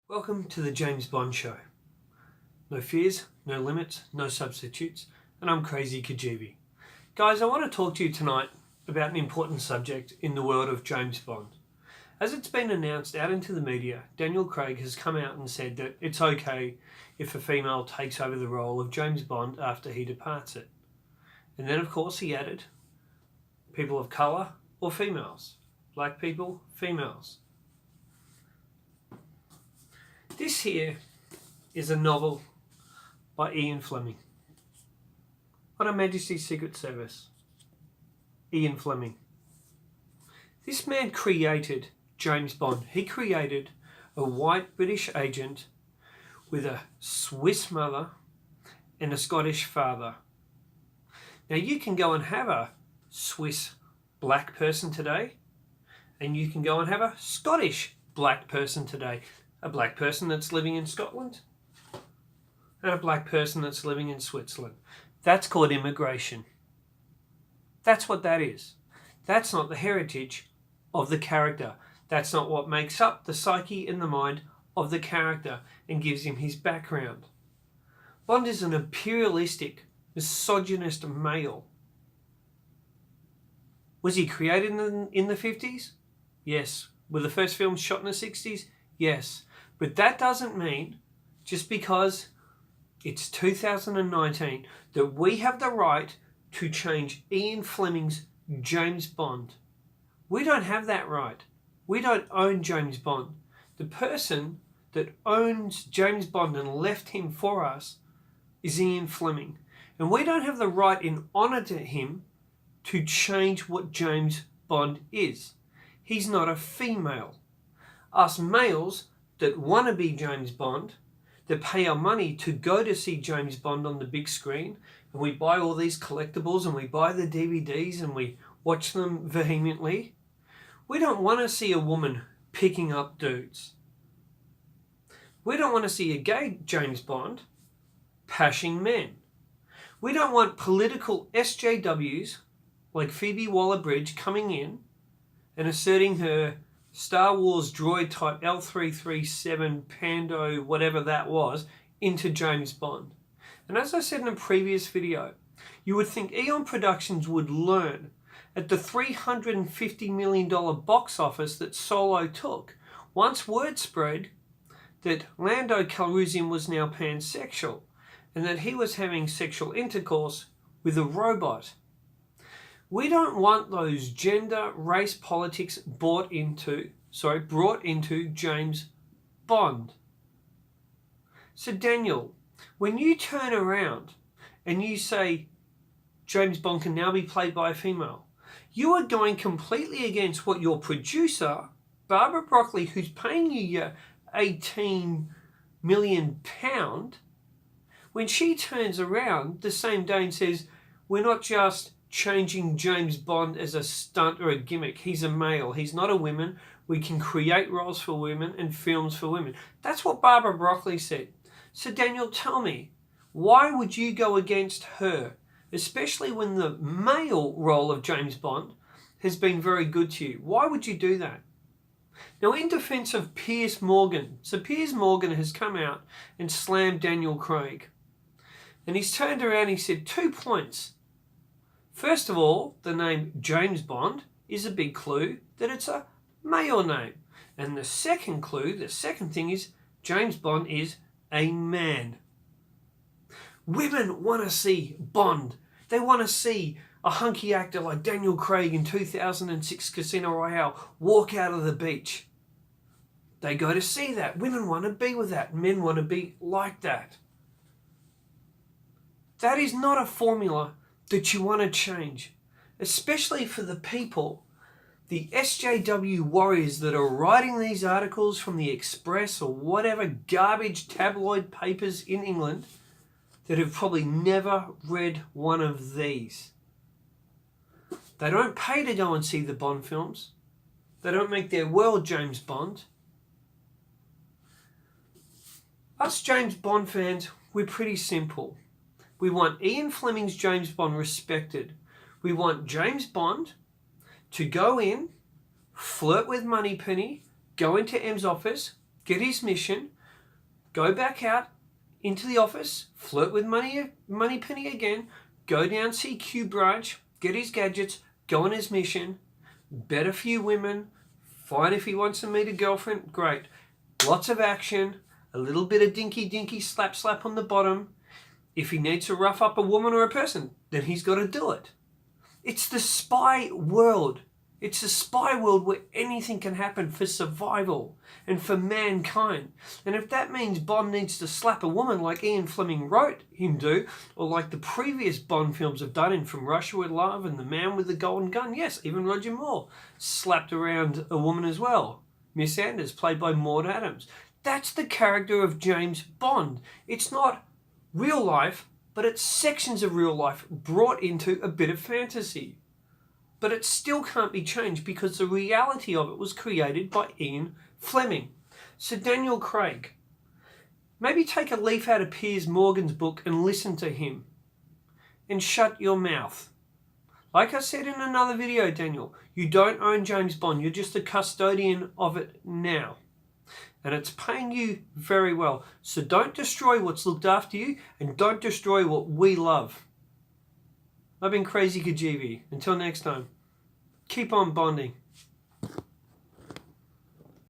Welcome to the James Bond Show. No fears, no limits, no substitutes, and I'm Krazy Kajeevie. Guys, I want to talk to you tonight about an important subject in the world of James Bond. As it's been announced out into the media, Daniel Craig has come out and said that it's okay if a female takes over the role of James Bond after he departs it. And then of course he added, people of colour or females, black people, females. This here is a novel by Ian Fleming on Her Majesty's Secret Service. Ian Fleming. This man created James Bond. He created a white British agent with a Swiss mother and a Scottish father. Now you can go and have a Swiss black person today, and you can go and have a Scottish black person today. A black person that's living in Scotland and a black person that's living in Switzerland. That's called immigration. That's what that is. That's not the heritage of the character. That's not what makes up the psyche and the mind of the character and gives him his background. Bond is an imperialistic, misogynist male. Was he created in the 50s? Yes. Were the first films shot in the 60s? Yes. But that doesn't mean, just because it's 2019, that we have the right to change Ian Fleming's James Bond. We don't have that right. We don't own James Bond. The person that owns James Bond and left him for us is Ian Fleming. And we don't have the right in honour to him to change what James Bond is. He's not a female. Us males that want to be James Bond, that pay our money to go to see James Bond on the big screen, and we buy all these collectibles and we buy the DVDs and we watch them vehemently, we don't want to see a woman picking up dudes. We don't want to see a gay James Bond pashing men. We don't want political SJWs like Phoebe Waller-Bridge coming in and asserting her Star Wars droid type L337 Pando, whatever that was, into James Bond. And as I said in a previous video, you would think Eon Productions would learn at the $350 million box office that Solo took, once word spread that Lando Calrissian was now pansexual and that he was having sexual intercourse with a robot. We don't want those gender, race politics brought into James Bond. So Daniel, when you turn around and you say James Bond can now be played by a female, you are going completely against what your producer, Barbara Broccoli, who's paying you your £18 million, when she turns around the same day and says, we're not just changing James Bond as a stunt or a gimmick. He's a male. He's not a woman. We can create roles for women and films for women. That's what Barbara Broccoli said. So Daniel, tell me, why would you go against her, especially when the male role of James Bond has been very good to you? Why would you do that? Now, in defense of Piers Morgan, so Piers Morgan has come out and slammed Daniel Craig. And he's turned around and he said 2 points. First of all, the name James Bond is a big clue that it's a male name. And the second clue, the second thing is James Bond is a man. Women want to see Bond. They want to see a hunky actor like Daniel Craig in 2006 Casino Royale walk out of the beach. They go to see that. Women want to be with that. Men want to be like that. That is not a formula that you want to change, especially for the people, the SJW warriors that are writing these articles from the Express or whatever garbage tabloid papers in England that have probably never read one of these. They don't pay to go and see the Bond films. They don't make their world James Bond. Us James Bond fans, we're pretty simple. We want Ian Fleming's James Bond respected. We want James Bond to go in, flirt with Moneypenny, go into M's office, get his mission, go back out into the office, flirt with Moneypenny again, go down CQ branch, get his gadgets, go on his mission, bet a few women, fine if he wants to meet a girlfriend, great. Lots of action, a little bit of dinky slap on the bottom. If he needs to rough up a woman or a person, then he's got to do it. It's the spy world. It's a spy world where anything can happen for survival and for mankind. And if that means Bond needs to slap a woman like Ian Fleming wrote him do, or like the previous Bond films have done in From Russia with Love and The Man with the Golden Gun, yes, even Roger Moore slapped around a woman as well. Miss Anders, played by Maud Adams. That's the character of James Bond. It's not real life, but it's sections of real life brought into a bit of fantasy. But it still can't be changed because the reality of it was created by Ian Fleming. So Daniel Craig, maybe take a leaf out of Piers Morgan's book and listen to him. And shut your mouth. Like I said in another video, Daniel, you don't own James Bond. You're just a custodian of it now. And it's paying you very well. So don't destroy what's looked after you and don't destroy what we love. I've been Krazy Kajeevie. Until next time, keep on bonding.